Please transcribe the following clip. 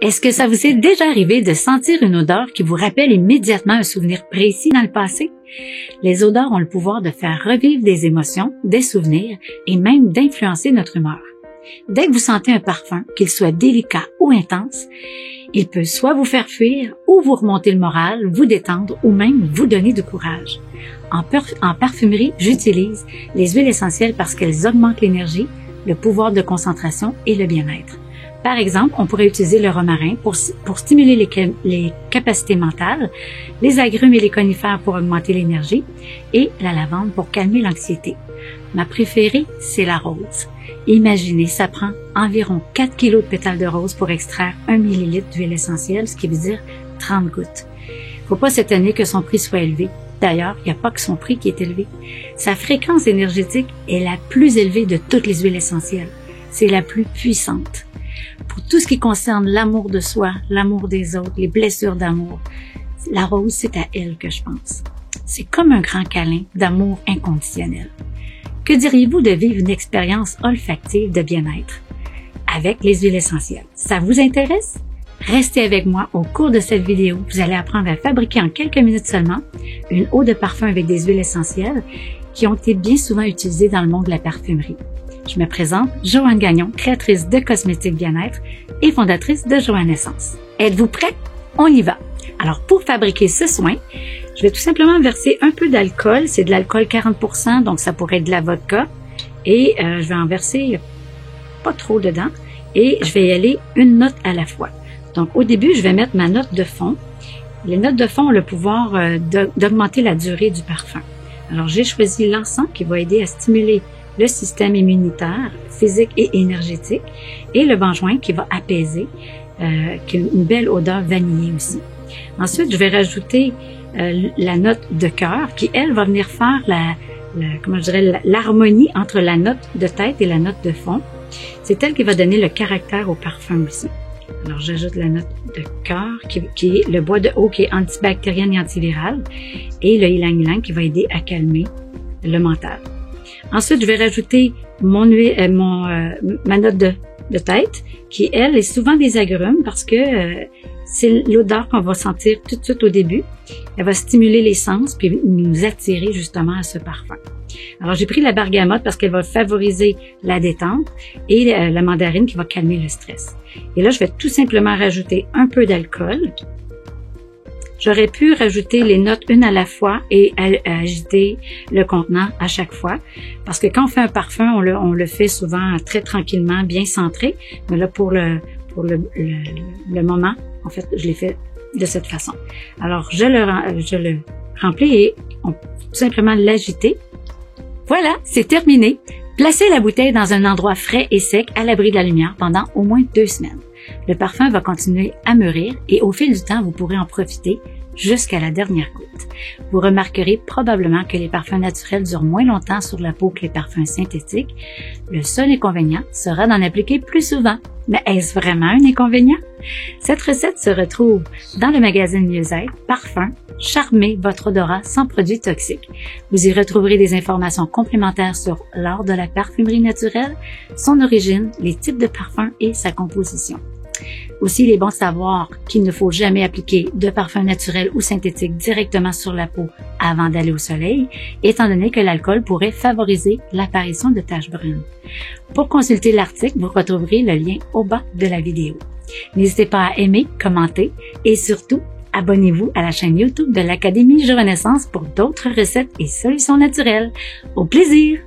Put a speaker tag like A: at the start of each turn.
A: Est-ce que ça vous est déjà arrivé de sentir une odeur qui vous rappelle immédiatement un souvenir précis dans le passé? Les odeurs ont le pouvoir de faire revivre des émotions, des souvenirs et même d'influencer notre humeur. Dès que vous sentez un parfum, qu'il soit délicat ou intense, il peut soit vous faire fuir ou vous remonter le moral, vous détendre ou même vous donner du courage. En parfumerie, j'utilise les huiles essentielles parce qu'elles augmentent l'énergie, le pouvoir de concentration et le bien-être. Par exemple, on pourrait utiliser le romarin pour stimuler les capacités mentales, les agrumes et les conifères pour augmenter l'énergie et la lavande pour calmer l'anxiété. Ma préférée, c'est la rose. Imaginez, ça prend environ 4 kg de pétales de rose pour extraire 1 ml d'huile essentielle, ce qui veut dire 30 gouttes. Faut pas s'étonner que son prix soit élevé. D'ailleurs, il n'y a pas que son prix qui est élevé. Sa fréquence énergétique est la plus élevée de toutes les huiles essentielles. C'est la plus puissante. Pour tout ce qui concerne l'amour de soi, l'amour des autres, les blessures d'amour, la rose, c'est à elle que je pense. C'est comme un grand câlin d'amour inconditionnel. Que diriez-vous de vivre une expérience olfactive de bien-être avec les huiles essentielles? Ça vous intéresse? Restez avec moi au cours de cette vidéo. Vous allez apprendre à fabriquer en quelques minutes seulement une eau de parfum avec des huiles essentielles qui ont été bien souvent utilisées dans le monde de la parfumerie. Je me présente, Joanne Gagnon, créatrice de cosmétiques bien-être et fondatrice de Joanne Essence. Êtes-vous prêts? On y va! Alors, pour fabriquer ce soin, je vais tout simplement verser un peu d'alcool. C'est de l'alcool 40%, donc ça pourrait être de la vodka. Et je vais en verser pas trop dedans. Et je vais y aller une note à la fois. Donc, au début, je vais mettre ma note de fond. Les notes de fond ont le pouvoir d'augmenter la durée du parfum. Alors, j'ai choisi l'encens qui va aider à stimuler le système immunitaire, physique et énergétique, et le benjoin qui va apaiser, qui a une belle odeur vanillée aussi. Ensuite, je vais rajouter la note de cœur qui, elle, va venir faire l'harmonie entre la note de tête et la note de fond. C'est elle qui va donner le caractère au parfum aussi. Alors, j'ajoute la note de cœur qui est le bois de haut qui est antibactérien et antiviral et le ylang-ylang qui va aider à calmer le mental. Ensuite, je vais rajouter ma note de tête qui, elle, est souvent des agrumes parce que c'est l'odeur qu'on va sentir tout de suite au début. Elle va stimuler les sens puis nous attirer justement à ce parfum. Alors, j'ai pris la bergamote parce qu'elle va favoriser la détente et la mandarine qui va calmer le stress. Et là, je vais tout simplement rajouter un peu d'alcool. J'aurais pu rajouter les notes une à la fois et agiter le contenant à chaque fois. Parce que quand on fait un parfum, on le fait souvent très tranquillement, bien centré. Mais là, pour le moment, en fait, je l'ai fait de cette façon. Alors, je le remplis et on peut tout simplement l'agiter. Voilà, c'est terminé. Placez la bouteille dans un endroit frais et sec à l'abri de la lumière pendant au moins 2 semaines. Le parfum va continuer à mûrir et au fil du temps, vous pourrez en profiter jusqu'à la dernière goutte. Vous remarquerez probablement que les parfums naturels durent moins longtemps sur la peau que les parfums synthétiques. Le seul inconvénient sera d'en appliquer plus souvent. Mais est-ce vraiment un inconvénient? Cette recette se retrouve dans le magazine Mieux-être, Parfum, charmez votre odorat sans produits toxiques. Vous y retrouverez des informations complémentaires sur l'art de la parfumerie naturelle, son origine, les types de parfums et sa composition. Aussi, il est bon de savoir qu'il ne faut jamais appliquer de parfum naturel ou synthétique directement sur la peau avant d'aller au soleil, étant donné que l'alcool pourrait favoriser l'apparition de taches brunes. Pour consulter l'article, vous retrouverez le lien au bas de la vidéo. N'hésitez pas à aimer, commenter et surtout, abonnez-vous à la chaîne YouTube de l'Académie Joanne Essence pour d'autres recettes et solutions naturelles. Au plaisir!